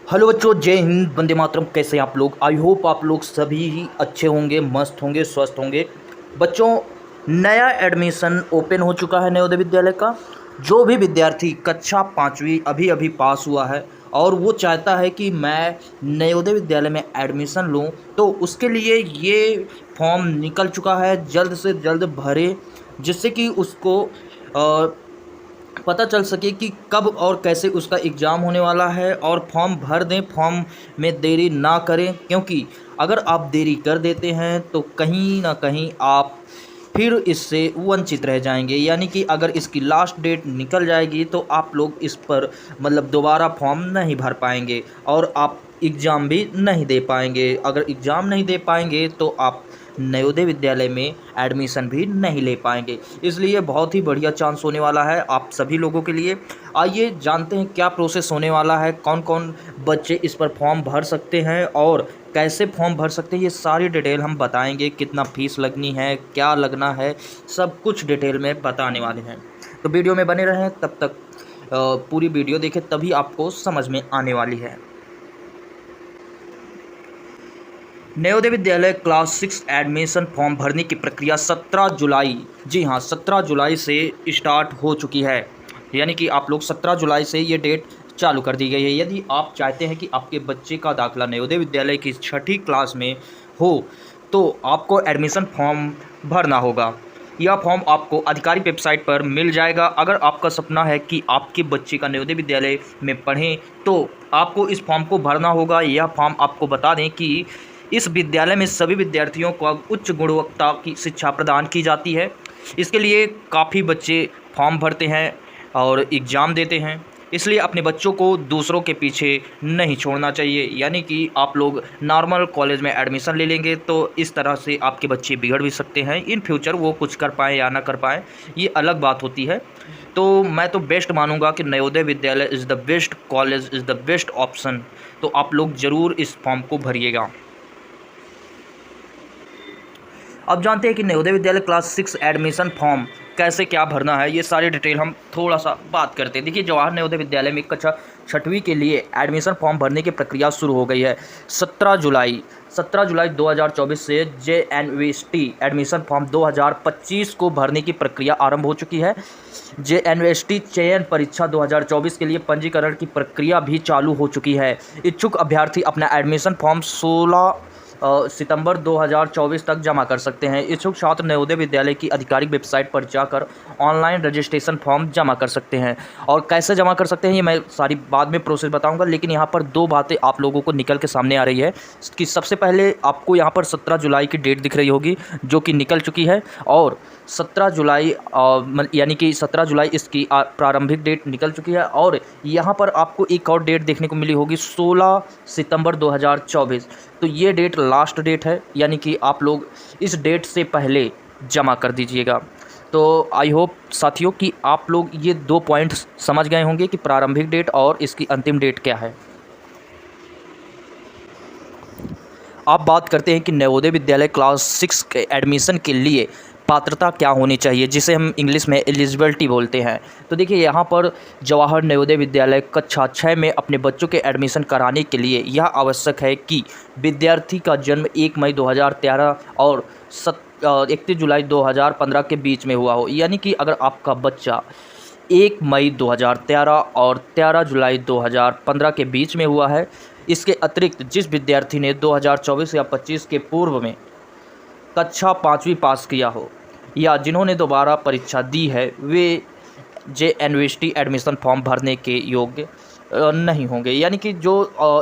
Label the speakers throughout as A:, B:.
A: Hello बच्चों, जय हिंद, वंदे मातरम। कैसे हैं आप लोग? आई होप आप लोग सभी ही अच्छे होंगे, मस्त होंगे, स्वस्थ होंगे। बच्चों, नया एडमिशन ओपन हो चुका है नवोदय विद्यालय का। जो भी विद्यार्थी कक्षा पाँचवीं अभी अभी पास हुआ है और वो चाहता है कि मैं नवोदय विद्यालय में एडमिशन लूं, तो उसके लिए ये फॉर्म निकल चुका है। जल्द से जल्द भरे, जिससे कि उसको पता चल सके कि कब और कैसे उसका एग्ज़ाम होने वाला है, और फॉर्म भर दें। फॉर्म में देरी ना करें, क्योंकि अगर आप देरी कर देते हैं तो कहीं ना कहीं आप फिर इससे वंचित रह जाएंगे। यानी कि अगर इसकी लास्ट डेट निकल जाएगी तो आप लोग इस पर मतलब दोबारा फॉर्म नहीं भर पाएंगे और आप एग्ज़ाम भी नहीं दे पाएंगे। अगर एग्ज़ाम नहीं दे पाएंगे तो आप नवोदय विद्यालय में एडमिशन भी नहीं ले पाएंगे। इसलिए बहुत ही बढ़िया चांस होने वाला है आप सभी लोगों के लिए। आइए जानते हैं क्या प्रोसेस होने वाला है, कौन कौन बच्चे इस पर फॉर्म भर सकते हैं और कैसे फॉर्म भर सकते हैं। ये सारी डिटेल हम बताएंगे, कितना फीस लगनी है, क्या लगना है, सब कुछ डिटेल में बताने वाले हैं। तो वीडियो में बने रहें, तब तक पूरी वीडियो देखें, तभी आपको समझ में आने वाली है। Navodaya Vidyalaya class 6 admission form भरने की प्रक्रिया 17 जुलाई, जी हाँ 17 जुलाई से स्टार्ट हो चुकी है। यानी कि आप लोग 17 जुलाई से ये डेट चालू कर दी गई है। यदि आप चाहते हैं कि आपके बच्चे का दाखिला नवोदय विद्यालय की छठी क्लास में हो तो आपको एडमिशन फॉर्म भरना होगा। यह फॉर्म आपको आधिकारिक वेबसाइट पर मिल जाएगा। अगर आपका सपना है कि आपके बच्चे का नवोदय विद्यालय में पढ़ें तो आपको इस फॉर्म को भरना होगा। यह फॉर्म आपको बता दें कि इस विद्यालय में सभी विद्यार्थियों को उच्च गुणवत्ता की शिक्षा प्रदान की जाती है। इसके लिए काफ़ी बच्चे फॉर्म भरते हैं और एग्ज़ाम देते हैं। इसलिए अपने बच्चों को दूसरों के पीछे नहीं छोड़ना चाहिए। यानी कि आप लोग नॉर्मल कॉलेज में एडमिशन ले लेंगे तो इस तरह से आपके बच्चे बिगड़ भी सकते हैं। इन फ्यूचर वो कुछ कर पाएँ या ना कर पाएँ, ये अलग बात होती है। तो मैं तो बेस्ट मानूंगा कि Navodaya Vidyalaya is the best college, is the best option. तो आप लोग ज़रूर इस फॉर्म को भरिएगा। अब जानते हैं कि Navodaya Vidyalaya class 6 admission form कैसे क्या भरना है। ये सारी डिटेल हम थोड़ा सा बात करते हैं। देखिए, जवाहर नवोदय विद्यालय में कक्षा छठवीं के लिए एडमिशन फॉर्म भरने की प्रक्रिया शुरू हो गई है। 17 जुलाई 2024 से JNVST एडमिशन फॉर्म 2025 को भरने की प्रक्रिया आरंभ हो चुकी है। JNVST चयन परीक्षा 2024 के लिए पंजीकरण की प्रक्रिया भी चालू हो चुकी है। इच्छुक अभ्यर्थी अपना एडमिशन फॉर्म 16 सितंबर 2024 तक जमा कर सकते हैं। इच्छुक छात्र नवोदय विद्यालय की आधिकारिक वेबसाइट पर जाकर ऑनलाइन रजिस्ट्रेशन फॉर्म जमा कर सकते हैं। और कैसे जमा कर सकते हैं ये मैं सारी बाद में प्रोसेस बताऊंगा, लेकिन यहाँ पर दो बातें आप लोगों को निकल के सामने आ रही है कि सबसे पहले आपको यहाँ पर 17 जुलाई की डेट दिख रही होगी जो कि निकल चुकी है, और 17 जुलाई यानी कि 17 जुलाई इसकी प्रारंभिक डेट निकल चुकी है। और यहाँ पर आपको एक और डेट देखने को मिली होगी 16 सितंबर 2024। तो ये डेट लास्ट डेट है, यानी कि आप लोग इस डेट से पहले जमा कर दीजिएगा। तो आई होप साथियों कि आप लोग ये दो पॉइंट्स समझ गए होंगे कि प्रारंभिक डेट और इसकी अंतिम डेट क्या है। आप बात करते हैं कि नवोदय विद्यालय क्लास 6 के एडमिशन के लिए पात्रता क्या होनी चाहिए, जिसे हम इंग्लिश में एलिजिबिलिटी बोलते हैं। तो देखिए, यहाँ पर जवाहर नवोदय विद्यालय कक्षा 6 में अपने बच्चों के एडमिशन कराने के लिए यह आवश्यक है कि विद्यार्थी का जन्म 1 मई 2013 और 31 जुलाई 2015 के बीच में हुआ हो। यानी कि अगर आपका बच्चा 1 मई 2013 और 13 जुलाई 2015 के बीच में हुआ है, इसके अतिरिक्त जिस विद्यार्थी ने 2024 या 25 के पूर्व में कक्षा पाँचवीं पास किया हो या जिन्होंने दोबारा परीक्षा दी है, वे JNVST एडमिशन फॉर्म भरने के योग्य नहीं होंगे। यानी कि जो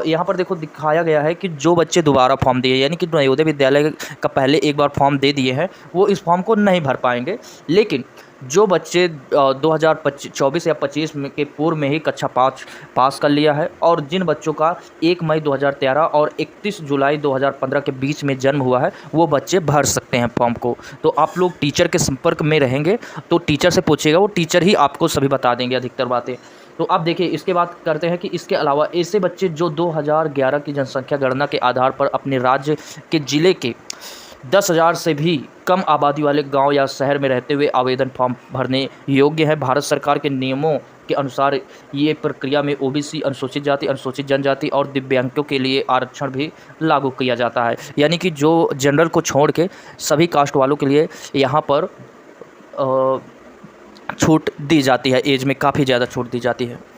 A: यहाँ पर देखो दिखाया गया है कि जो बच्चे दोबारा फॉर्म दिए, यानी कि नवोदय विद्यालय का पहले एक बार फॉर्म दे दिए हैं, वो इस फॉर्म को नहीं भर पाएंगे। लेकिन जो बच्चे 2024 या 25 के पूर्व में ही कक्षा 5 पास कर लिया है और जिन बच्चों का 1 मई 2013 और 31 जुलाई 2015 के बीच में जन्म हुआ है, वो बच्चे भर सकते हैं फॉर्म को। तो आप लोग टीचर के संपर्क में रहेंगे तो टीचर से पूछिएगा, वो टीचर ही आपको सभी बता देंगे अधिकतर बातें। तो अब देखिए, इसके बाद करते हैं कि इसके अलावा ऐसे बच्चे जो 2011 की जनसंख्या गणना के आधार पर अपने राज्य के ज़िले के 10,000 से भी कम आबादी वाले गांव या शहर में रहते हुए आवेदन फॉर्म भरने योग्य हैं। भारत सरकार के नियमों के अनुसार ये प्रक्रिया में ओबीसी, अनुसूचित जाति, अनुसूचित जनजाति और दिव्यांगों के लिए आरक्षण भी लागू किया जाता है। यानी कि जो जनरल को छोड़ के सभी कास्ट वालों के लिए यहाँ पर छूट दी जाती है, एज में काफ़ी ज़्यादा छूट दी जाती है।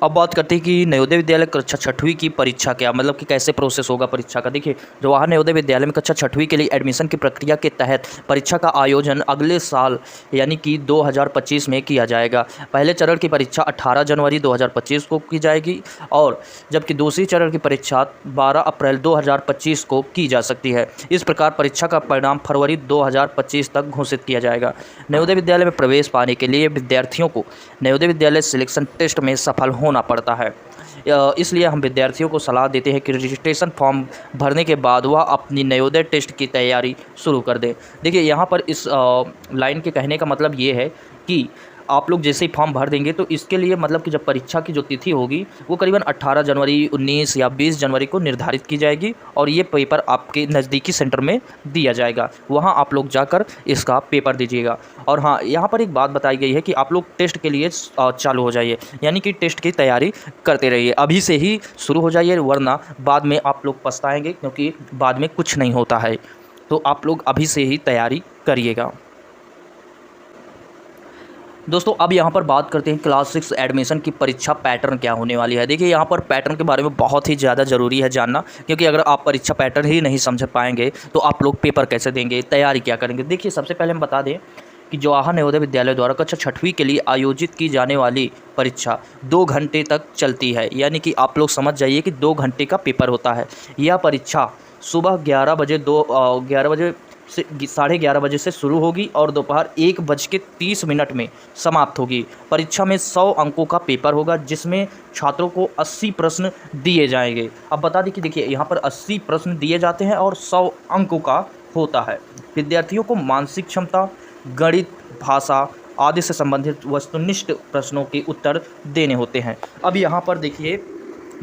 A: अब बात करते हैं कि नवोदय विद्यालय कक्षा 6वीं की परीक्षा क्या, मतलब कि कैसे प्रोसेस होगा परीक्षा का। देखिए, जवाहर नवोदय विद्यालय में कक्षा 6वीं के लिए एडमिशन की प्रक्रिया के तहत परीक्षा का आयोजन अगले साल यानी कि 2025 में किया जाएगा। पहले चरण की परीक्षा 18 जनवरी 2025 को की जाएगी और जबकि दूसरी चरण की परीक्षा 12 अप्रैल 2025 को की जा सकती है। इस प्रकार परीक्षा का परिणाम फरवरी 2025 तक घोषित किया जाएगा। नवोदय विद्यालय में प्रवेश पाने के लिए विद्यार्थियों को नवोदय विद्यालय सिलेक्शन टेस्ट में सफल होना पड़ता है। इसलिए हम विद्यार्थियों को सलाह देते हैं कि रजिस्ट्रेशन फॉर्म भरने के बाद वह अपनी नवोदय टेस्ट की तैयारी शुरू कर दें। देखिए, यहाँ पर इस लाइन के कहने का मतलब ये है कि आप लोग जैसे ही फॉर्म भर देंगे तो इसके लिए मतलब कि जब परीक्षा की जो तिथि होगी वो करीबन 18 जनवरी, 19 या 20 जनवरी को निर्धारित की जाएगी और ये पेपर आपके नज़दीकी सेंटर में दिया जाएगा। वहाँ आप लोग जाकर इसका पेपर दीजिएगा। और हाँ, यहाँ पर एक बात बताई गई है कि आप लोग टेस्ट के लिए चालू हो जाइए, यानी कि टेस्ट की तैयारी करते रहिए, अभी से ही शुरू हो जाइए, वरना बाद में आप लोग पछताएँगे, क्योंकि बाद में कुछ नहीं होता है। तो आप लोग अभी से ही तैयारी करिएगा। दोस्तों, अब यहाँ पर बात करते हैं क्लास 6 एडमिशन की परीक्षा पैटर्न क्या होने वाली है। देखिए, यहाँ पर पैटर्न के बारे में बहुत ही ज़्यादा ज़रूरी है जानना, क्योंकि अगर आप परीक्षा पैटर्न ही नहीं समझ पाएंगे तो आप लोग पेपर कैसे देंगे, तैयारी क्या करेंगे। देखिए, सबसे पहले हम बता दें कि जवाहर नवोदय विद्यालय द्वारा कक्षा 6वीं के लिए आयोजित की जाने वाली परीक्षा 2 घंटे तक चलती है, यानी कि आप लोग समझ जाइए कि 2 घंटे का पेपर होता है। यह परीक्षा सुबह 11 बजे 11:30 बजे से शुरू होगी और दोपहर 1:30 में समाप्त होगी। परीक्षा में 100 अंकों का पेपर होगा, जिसमें छात्रों को 80 प्रश्न दिए जाएंगे। अब बता दें कि देखिए, यहाँ पर 80 प्रश्न दिए जाते हैं और 100 अंकों का होता है। विद्यार्थियों को मानसिक क्षमता, गणित, भाषा आदि से संबंधित वस्तुनिष्ठ प्रश्नों के उत्तर देने होते हैं। अब यहाँ पर देखिए,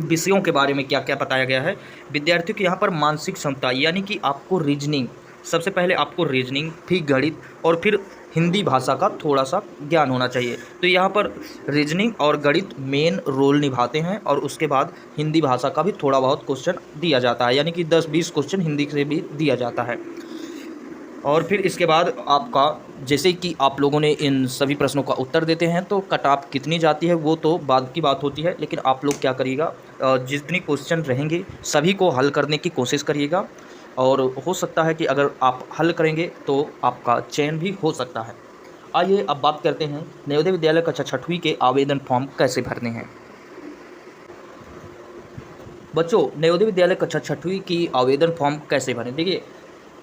A: विषयों के बारे में क्या क्या बताया गया है। विद्यार्थियों की यहाँ पर मानसिक क्षमता यानी कि आपको रीजनिंग, सबसे पहले आपको रीजनिंग, फिर गणित और फिर हिंदी भाषा का थोड़ा सा ज्ञान होना चाहिए। तो यहाँ पर रीजनिंग और गणित मेन रोल निभाते हैं और उसके बाद हिंदी भाषा का भी थोड़ा बहुत क्वेश्चन दिया जाता है, यानी कि 10-20 क्वेश्चन हिंदी से भी दिया जाता है। और फिर इसके बाद आपका, जैसे कि आप लोगों ने इन सभी प्रश्नों का उत्तर देते हैं तो कट ऑफ कितनी जाती है वो तो बाद की बात होती है, लेकिन आप लोग क्या करिएगा, जितनी क्वेश्चन रहेंगे सभी को हल करने की कोशिश करिएगा और हो सकता है कि अगर आप हल करेंगे तो आपका चयन भी हो सकता है। आइए अब बात करते हैं नवोदय विद्यालय कक्षा 6वीं के आवेदन फॉर्म कैसे भरने हैं। बच्चों, नवोदय विद्यालय कक्षा 6वीं की आवेदन फॉर्म कैसे भरें। देखिए,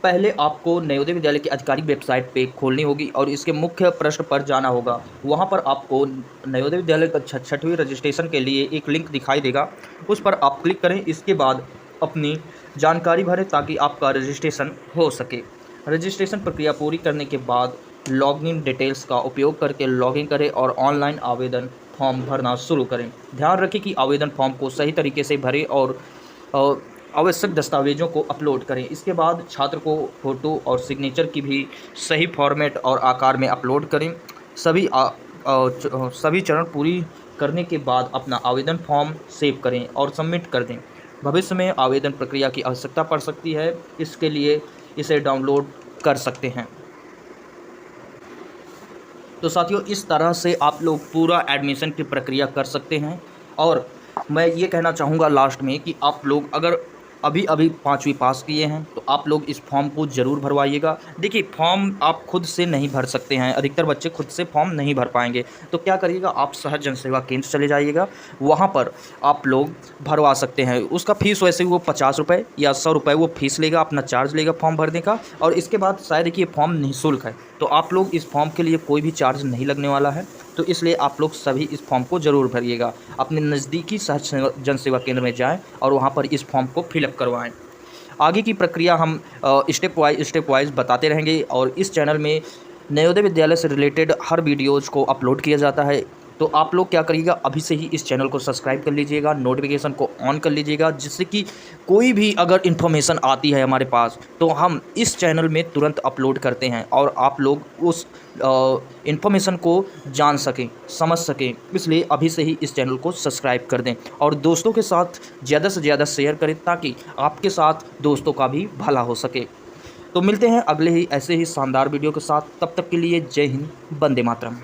A: पहले आपको नवोदय विद्यालय की आधिकारिक वेबसाइट पे खोलनी होगी और इसके मुख्य पृष्ठ पर जाना होगा। वहाँ पर आपको नवोदय विद्यालय कक्षा 6वीं रजिस्ट्रेशन के लिए एक लिंक दिखाई देगा, उस पर आप क्लिक करें। इसके बाद अपनी जानकारी भरें ताकि आपका रजिस्ट्रेशन हो सके। रजिस्ट्रेशन प्रक्रिया पूरी करने के बाद लॉगिन डिटेल्स का उपयोग करके लॉगिन करें और ऑनलाइन आवेदन फॉर्म भरना शुरू करें। ध्यान रखें कि आवेदन फॉर्म को सही तरीके से भरें और आवश्यक दस्तावेजों को अपलोड करें। इसके बाद छात्र को फ़ोटो और सिग्नेचर की भी सही फॉर्मेट और आकार में अपलोड करें। सभी चरण पूरी करने के बाद अपना आवेदन फॉर्म सेव करें और सबमिट कर दें। भविष्य में आवेदन प्रक्रिया की आवश्यकता पड़ सकती है, इसके लिए इसे डाउनलोड कर सकते हैं। तो साथियों, इस तरह से आप लोग पूरा एडमिशन की प्रक्रिया कर सकते हैं। और मैं ये कहना चाहूँगा लास्ट में कि आप लोग अगर अभी 5वीं पास किए हैं तो आप लोग इस फॉर्म को ज़रूर भरवाइएगा। देखिए, फॉर्म आप खुद से नहीं भर सकते हैं, अधिकतर बच्चे खुद से फॉर्म नहीं भर पाएंगे। तो क्या करिएगा, आप सहज जन सेवा केंद्र चले जाइएगा, वहाँ पर आप लोग भरवा सकते हैं। उसका फ़ीस वैसे वो 50 रुपये या 100 रुपये वो फ़ीस लेगा, अपना चार्ज लेगा फॉर्म भरने का। और इसके बाद शायद देखिए, फॉर्म निःशुल्क है, तो आप लोग इस फॉर्म के लिए कोई भी चार्ज नहीं लगने वाला है। तो इसलिए आप लोग सभी इस फॉर्म को ज़रूर भरिएगा। अपने नज़दीकी सहज जन सेवा केंद्र में जाएं और वहाँ पर इस फॉर्म को फिलअप करवाएं। आगे की प्रक्रिया हम स्टेप वाइज बताते रहेंगे और इस चैनल में नवोदय विद्यालय से रिलेटेड हर वीडियोज़ को अपलोड किया जाता है। तो आप लोग क्या करिएगा, अभी से ही इस चैनल को सब्सक्राइब कर लीजिएगा, नोटिफिकेशन को ऑन कर लीजिएगा, जिससे कि कोई भी अगर इन्फॉर्मेशन आती है हमारे पास तो हम इस चैनल में तुरंत अपलोड करते हैं और आप लोग उस इन्फॉर्मेशन को जान सकें, समझ सकें। इसलिए अभी से ही इस चैनल को सब्सक्राइब कर दें और दोस्तों के साथ ज़्यादा से ज़्यादा शेयर करें, ताकि आपके साथ दोस्तों का भी भला हो सके। तो मिलते हैं अगले ही ऐसे ही शानदार वीडियो के साथ, तब तक के लिए जय हिंद, वंदे मातरम।